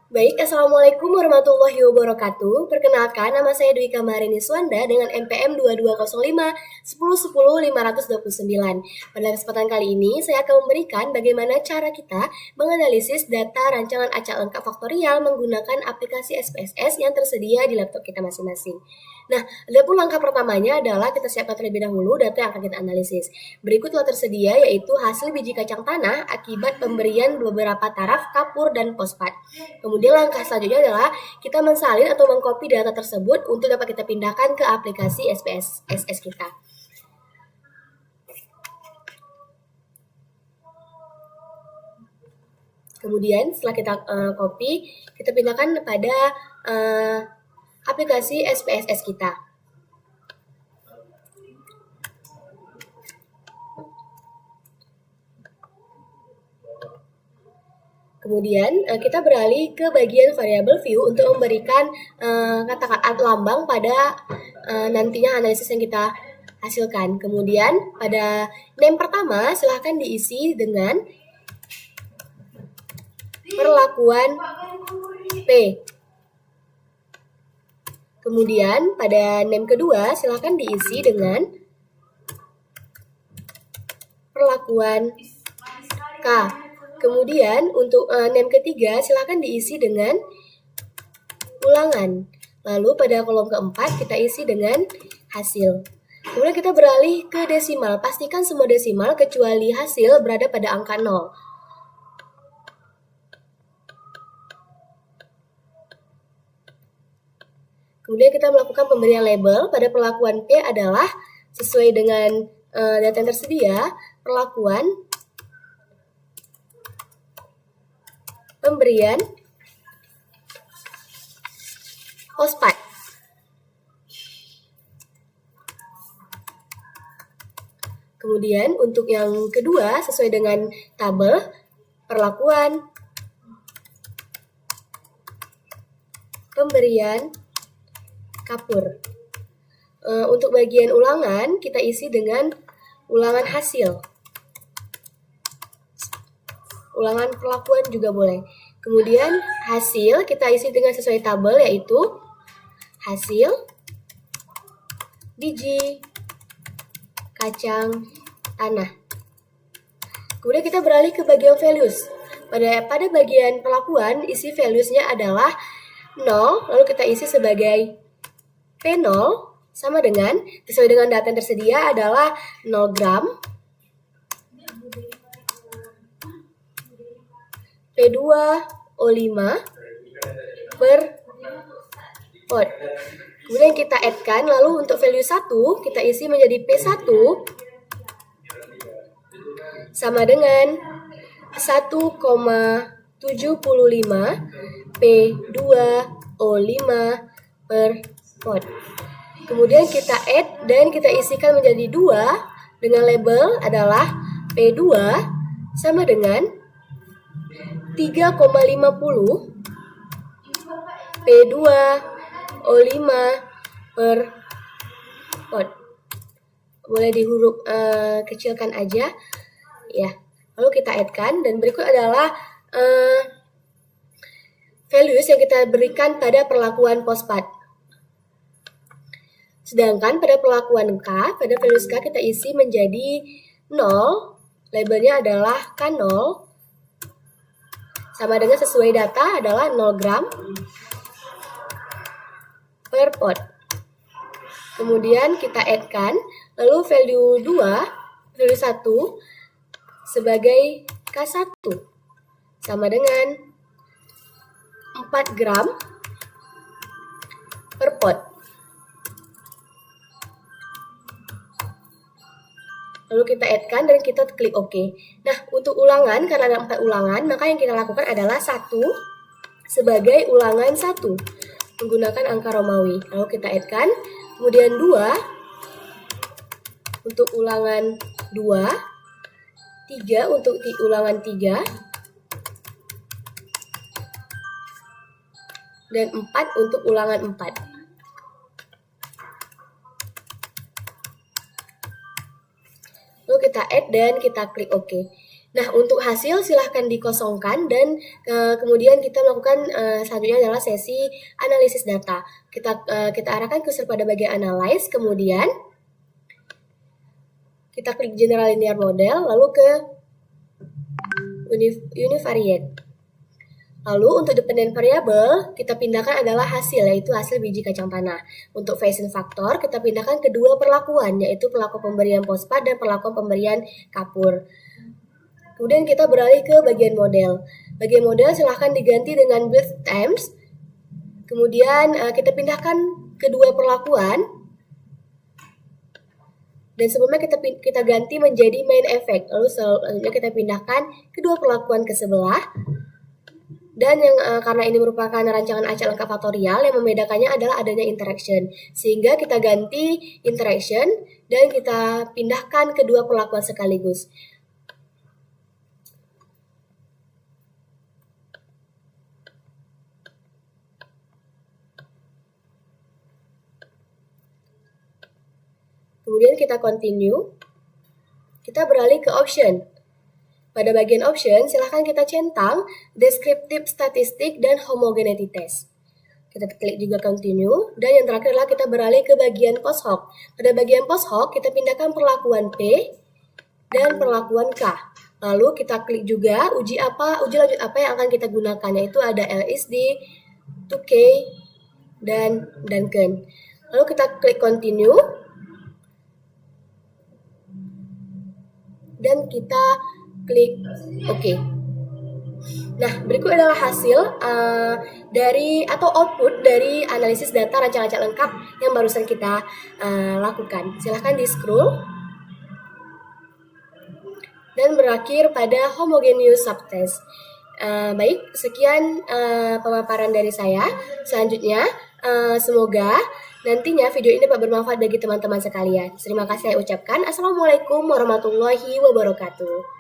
Baik, Assalamualaikum warahmatullahi wabarakatuh. Perkenalkan, nama saya Dwika Marini Suwanda dengan NPM 2205 10 10 529. Pada kesempatan kali ini, saya akan memberikan bagaimana cara kita menganalisis data rancangan acak lengkap faktorial menggunakan aplikasi SPSS yang tersedia di laptop kita masing-masing. Nah, adapun langkah pertamanya adalah kita siapkan terlebih dahulu data yang akan kita analisis. Berikut telah tersedia yaitu hasil biji kacang tanah akibat pemberian beberapa taraf, kapur, dan fosfat. Kemudian langkah selanjutnya adalah kita mensalin atau mengcopy data tersebut untuk dapat kita pindahkan ke aplikasi SPSS kita. Kemudian setelah kita copy, kita pindahkan pada aplikasi SPSS kita. Kemudian kita beralih ke bagian variable view untuk memberikan kata-kata lambang pada nantinya analisis yang kita hasilkan. Kemudian pada name pertama silahkan diisi dengan perlakuan P. Kemudian pada name kedua silahkan diisi dengan perlakuan K. Kemudian untuk name ketiga silahkan diisi dengan ulangan. Lalu pada kolom keempat kita isi dengan hasil. Kemudian kita beralih ke desimal. Pastikan semua desimal kecuali hasil berada pada angka 0. Kemudian kita melakukan pemberian label. Pada perlakuan P adalah sesuai dengan data yang tersedia, perlakuan pemberian fosfat. Kemudian untuk yang kedua sesuai dengan tabel perlakuan pemberian kapur. Untuk bagian ulangan kita isi dengan ulangan hasil. Ulangan perlakuan juga boleh. Kemudian hasil kita isi dengan sesuai tabel yaitu hasil biji kacang tanah. Kemudian kita beralih ke bagian values. Pada bagian perlakuan isi values-nya adalah 0, lalu kita isi sebagai P0 sama dengan sesuai dengan data yang tersedia adalah 0 gram P2O5 per pot. Kemudian kita add-kan, lalu untuk value 1 kita isi menjadi P1 sama dengan 1,75 P2O5 per pot. Kemudian kita add dan kita isikan menjadi 2 dengan label adalah P2 sama dengan 3,50 P2O5 per pot. Boleh di huruf kecilkan aja. Ya. Lalu kita add-kan dan berikut adalah values yang kita berikan pada perlakuan fosfat. Sedangkan pada perlakuan K, pada values K kita isi menjadi 0, labelnya adalah K0, sama dengan sesuai data adalah 0 gram per pot. Kemudian kita add-kan, lalu value 2, value 1 sebagai K1, sama dengan 4 gram per pot. Lalu kita add-kan dan kita klik OK. Nah, untuk ulangan, karena ada 4 ulangan, maka yang kita lakukan adalah 1 sebagai ulangan 1 menggunakan angka Romawi. Lalu kita add-kan, kemudian 2 untuk ulangan 2, 3 untuk ulangan 3, dan 4 untuk ulangan 4. Lalu kita add dan kita klik OK. Nah, untuk hasil silahkan dikosongkan dan kemudian kita melakukan selanjutnya adalah sesi analisis data. Kita arahkan cursor pada bagian analyze, kemudian kita klik general linear model, lalu ke univariate. Lalu untuk dependent variable, kita pindahkan adalah hasil, yaitu hasil biji kacang tanah. Untuk Poisson factor, kita pindahkan kedua perlakuan, yaitu perlakuan pemberian fosfat dan perlakuan pemberian kapur. Kemudian kita beralih ke bagian model. Bagian model silahkan diganti dengan build times. Kemudian kita pindahkan kedua perlakuan. Dan sebelumnya kita ganti menjadi main effect. Lalu selanjutnya kita pindahkan kedua perlakuan ke sebelah. Dan yang karena ini merupakan rancangan acak lengkap faktorial, yang membedakannya adalah adanya interaction. Sehingga kita ganti interaction dan kita pindahkan kedua perlakuan sekaligus. Kemudian kita continue. Kita beralih ke option. Pada bagian option, silahkan kita centang descriptive statistik dan homogeneity test. Kita klik juga continue, dan yang terakhir adalah kita beralih ke bagian post hoc. Pada bagian post hoc, kita pindahkan perlakuan P dan perlakuan K. Lalu kita klik juga uji lanjut apa yang akan kita gunakan, yaitu ada LSD, 2K, dan Duncan. Lalu kita klik continue, dan kita klik OK. Nah, berikut adalah hasil atau output dari analisis data rancangan acak lengkap yang barusan kita lakukan. Silahkan di scroll dan berakhir pada homogeneous subtest. Baik, sekian pemaparan dari saya. Selanjutnya, semoga nantinya video ini dapat bermanfaat bagi teman-teman sekalian. Terima kasih saya ucapkan. Assalamualaikum warahmatullahi wabarakatuh.